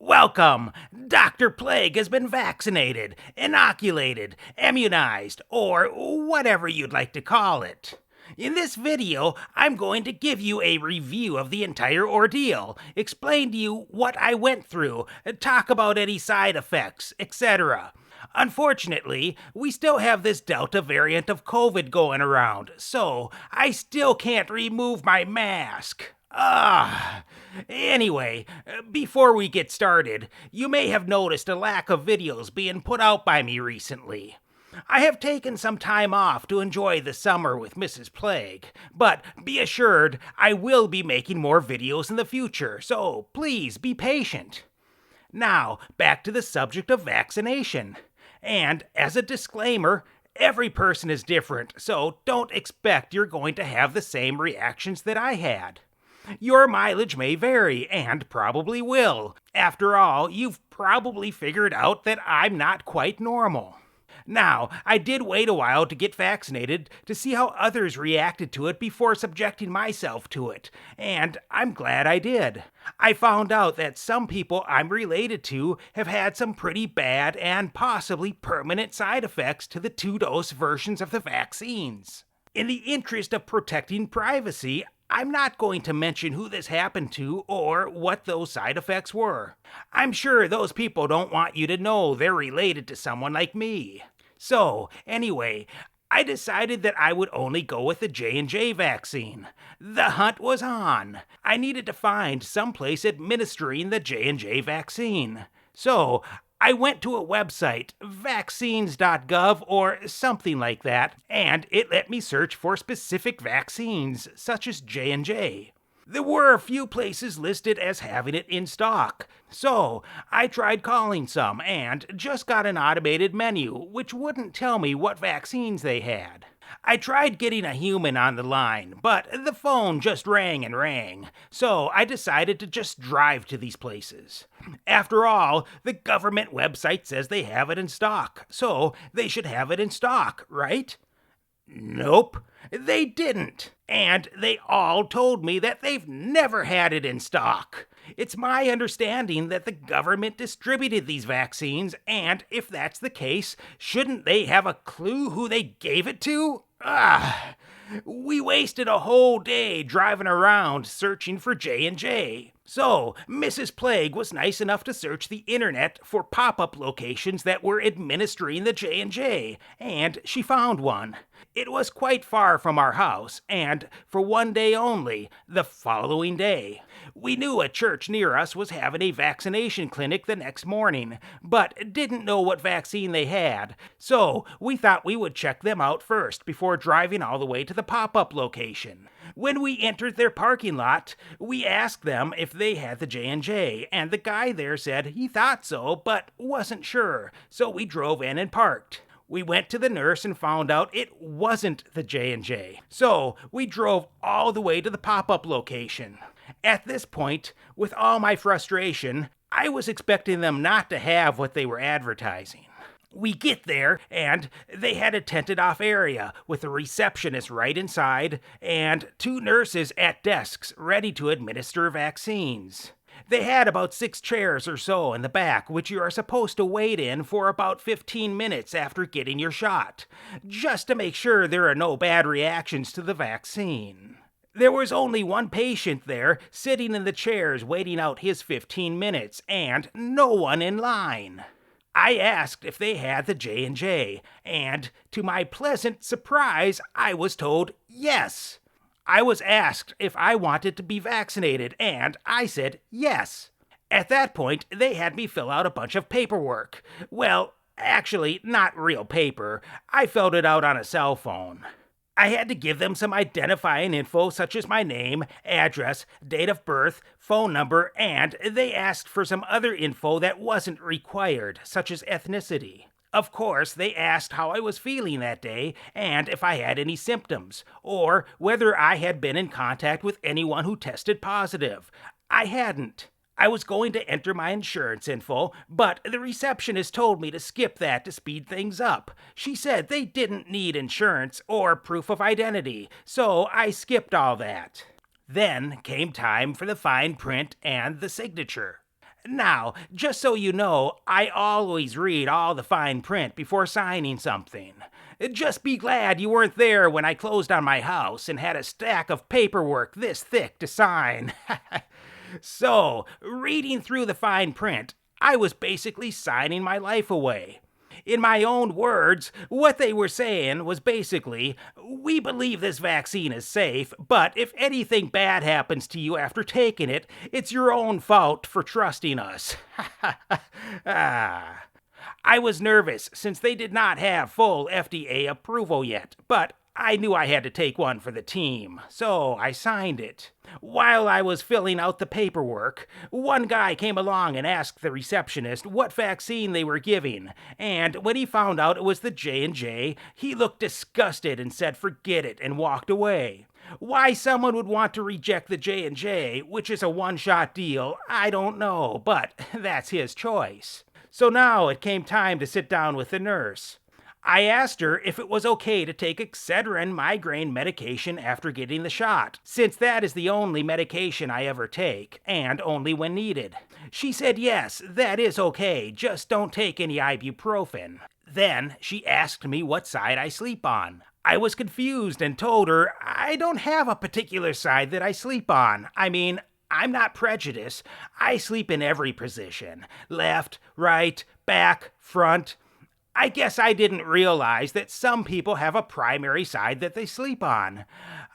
Welcome! Dr. Plague has been vaccinated, inoculated, immunized, or whatever you'd like to call it. In this video, I'm going to give you a review of the entire ordeal, explain to you what I went through, talk about any side effects, etc. Unfortunately, we still have this Delta variant of COVID going around, so I still can't remove my mask. Anyway, before we get started, you may have noticed a lack of videos being put out by me recently. I have taken some time off to enjoy the summer with Mrs. Plague, but be assured I will be making more videos in the future, so please be patient. Now, back to the subject of vaccination. And as a disclaimer, every person is different, so don't expect you're going to have the same reactions that I had. Your mileage may vary, and probably will. After all, you've probably figured out that I'm not quite normal. Now, I did wait a while to get vaccinated to see how others reacted to it before subjecting myself to it, and I'm glad I did. I found out that some people I'm related to have had some pretty bad and possibly permanent side effects to the two-dose versions of the vaccines. In the interest of protecting privacy, I'm not going to mention who this happened to or what those side effects were. I'm sure those people don't want you to know they're related to someone like me. So, anyway, I decided that I would only go with the J&J vaccine. The hunt was on. I needed to find someplace administering the J&J vaccine. So, I went to a website, vaccines.gov or something like that, and it let me search for specific vaccines, such as J&J. There were a few places listed as having it in stock, so I tried calling some and just got an automated menu which wouldn't tell me what vaccines they had. I tried getting a human on the line, but the phone just rang and rang, so I decided to just drive to these places. After all, the government website says they have it in stock, so they should have it in stock, right? Nope, they didn't. And they all told me that they've never had it in stock. It's my understanding that the government distributed these vaccines, and if that's the case, shouldn't they have a clue who they gave it to? We wasted a whole day driving around searching for J&J. So, Mrs. Plague was nice enough to search the internet for pop-up locations that were administering the J&J, and she found one. It was quite far from our house, and for one day only, the following day. We knew a church near us was having a vaccination clinic the next morning, but didn't know what vaccine they had, so we thought we would check them out first before driving all the way to the pop-up location. When we entered their parking lot, we asked them if they had the J&J, and the guy there said he thought so, but wasn't sure, so we drove in and parked. We went to the nurse and found out it wasn't the J&J, so we drove all the way to the pop-up location. At this point, with all my frustration, I was expecting them not to have what they were advertising. We get there, and they had a tented-off area with a receptionist right inside and two nurses at desks ready to administer vaccines. They had about 6 chairs or so in the back, which you are supposed to wait in for about 15 minutes after getting your shot, just to make sure there are no bad reactions to the vaccine. There was only one patient there, sitting in the chairs waiting out his 15 minutes, and no one in line. I asked if they had the J&J, and to my pleasant surprise, I was told yes. I was asked if I wanted to be vaccinated, and I said yes. At that point, they had me fill out a bunch of paperwork. Well, actually, not real paper. I filled it out on a cell phone. I had to give them some identifying info such as my name, address, date of birth, phone number, and they asked for some other info that wasn't required, such as ethnicity. Of course, they asked how I was feeling that day and if I had any symptoms, or whether I had been in contact with anyone who tested positive. I hadn't. I was going to enter my insurance info, but the receptionist told me to skip that to speed things up. She said they didn't need insurance or proof of identity, so I skipped all that. Then came time for the fine print and the signature. Now, just so you know, I always read all the fine print before signing something. Just be glad you weren't there when I closed on my house and had a stack of paperwork this thick to sign. So, reading through the fine print, I was basically signing my life away. In my own words, what they were saying was basically, we believe this vaccine is safe, but if anything bad happens to you after taking it, it's your own fault for trusting us. Ah. I was nervous since they did not have full FDA approval yet, but I knew I had to take one for the team, so I signed it. While I was filling out the paperwork, one guy came along and asked the receptionist what vaccine they were giving, and when he found out it was the J&J, he looked disgusted and said forget it and walked away. Why someone would want to reject the J&J, which is a one-shot deal, I don't know, but that's his choice. So now it came time to sit down with the nurse. I asked her if it was okay to take Excedrin migraine medication after getting the shot, since that is the only medication I ever take, and only when needed. She said yes, that is okay, just don't take any ibuprofen. Then she asked me what side I sleep on. I was confused and told her I don't have a particular side that I sleep on. I'm not prejudiced. I sleep in every position. Left, right, back, front. I guess I didn't realize that some people have a primary side that they sleep on.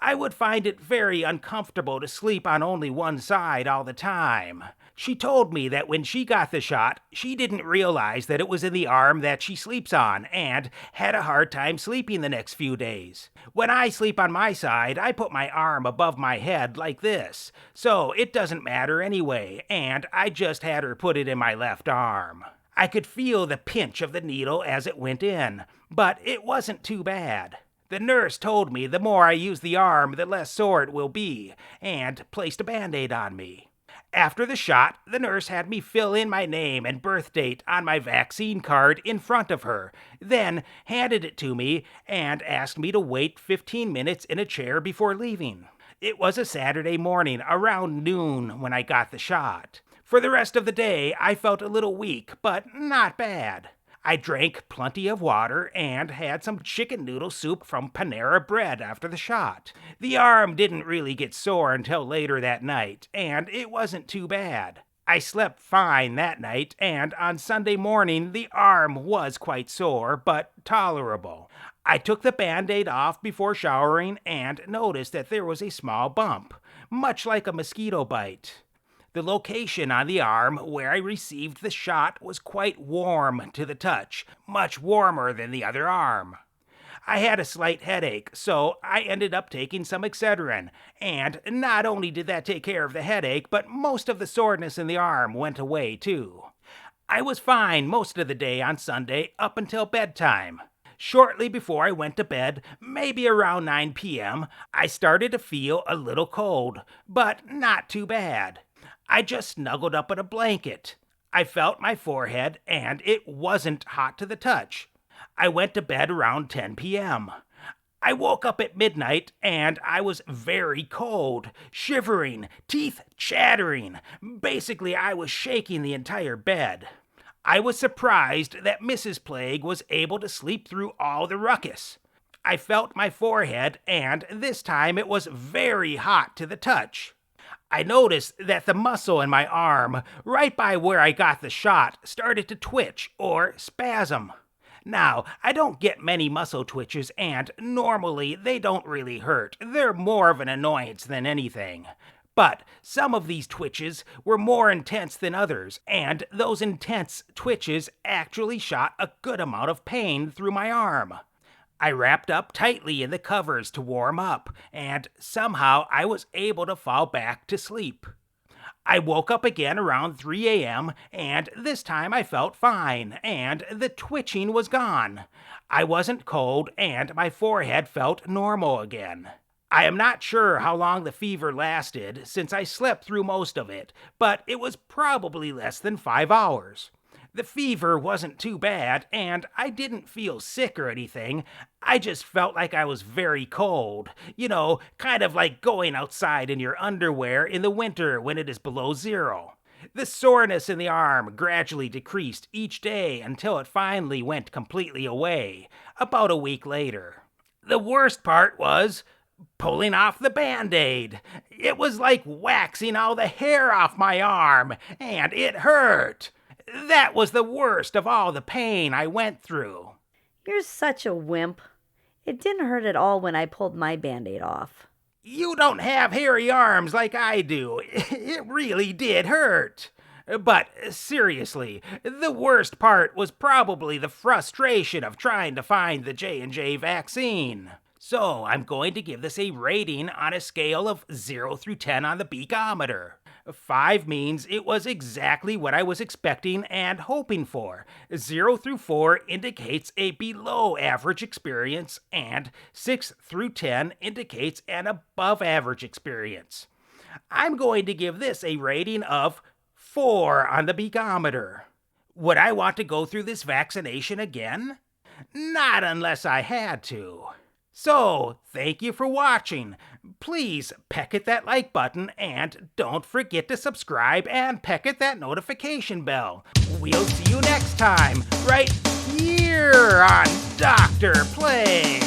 I would find it very uncomfortable to sleep on only one side all the time. She told me that when she got the shot, she didn't realize that it was in the arm that she sleeps on and had a hard time sleeping the next few days. When I sleep on my side, I put my arm above my head like this, so it doesn't matter anyway, and I just had her put it in my left arm. I could feel the pinch of the needle as it went in, but it wasn't too bad. The nurse told me the more I use the arm, the less sore it will be, and placed a Band-Aid on me. After the shot, the nurse had me fill in my name and birth date on my vaccine card in front of her, then handed it to me and asked me to wait 15 minutes in a chair before leaving. It was a Saturday morning around noon when I got the shot. For the rest of the day, I felt a little weak, but not bad. I drank plenty of water and had some chicken noodle soup from Panera Bread after the shot. The arm didn't really get sore until later that night, and it wasn't too bad. I slept fine that night, and on Sunday morning the arm was quite sore, but tolerable. I took the Band-Aid off before showering and noticed that there was a small bump, much like a mosquito bite. The location on the arm where I received the shot was quite warm to the touch, much warmer than the other arm. I had a slight headache, so I ended up taking some Excedrin, and not only did that take care of the headache, but most of the soreness in the arm went away too. I was fine most of the day on Sunday up until bedtime. Shortly before I went to bed, maybe around 9 p.m., I started to feel a little cold, but not too bad. I just snuggled up in a blanket. I felt my forehead, and it wasn't hot to the touch. I went to bed around 10 p.m. I woke up at midnight, and I was very cold, shivering, teeth chattering. Basically, I was shaking the entire bed. I was surprised that Mrs. Plague was able to sleep through all the ruckus. I felt my forehead, and this time it was very hot to the touch. I noticed that the muscle in my arm, right by where I got the shot, started to twitch or spasm. Now, I don't get many muscle twitches, and normally they don't really hurt. They're more of an annoyance than anything. But some of these twitches were more intense than others, and those intense twitches actually shot a good amount of pain through my arm. I wrapped up tightly in the covers to warm up, and somehow I was able to fall back to sleep. I woke up again around 3 a.m., and this time I felt fine, and the twitching was gone. I wasn't cold, and my forehead felt normal again. I am not sure how long the fever lasted, since I slept through most of it, but it was probably less than 5 hours. The fever wasn't too bad, and I didn't feel sick or anything. I just felt like I was very cold. Kind of like going outside in your underwear in the winter when it is below zero. The soreness in the arm gradually decreased each day until it finally went completely away, about a week later. The worst part was pulling off the Band-Aid. It was like waxing all the hair off my arm, and it hurt. That was the worst of all the pain I went through. You're such a wimp. It didn't hurt at all when I pulled my Band-Aid off. You don't have hairy arms like I do. It really did hurt. But seriously, the worst part was probably the frustration of trying to find the J&J vaccine. So I'm going to give this a rating on a scale of 0 through 10 on the Beakometer. 5 means it was exactly what I was expecting and hoping for. 0 through 4 indicates a below average experience, and 6 through 10 indicates an above average experience. I'm going to give this a rating of 4 on the Beakometer. Would I want to go through this vaccination again? Not unless I had to. So, thank you for watching. Please peck at that like button and don't forget to subscribe and peck at that notification bell. We'll see you next time, right here on Dr. Plague.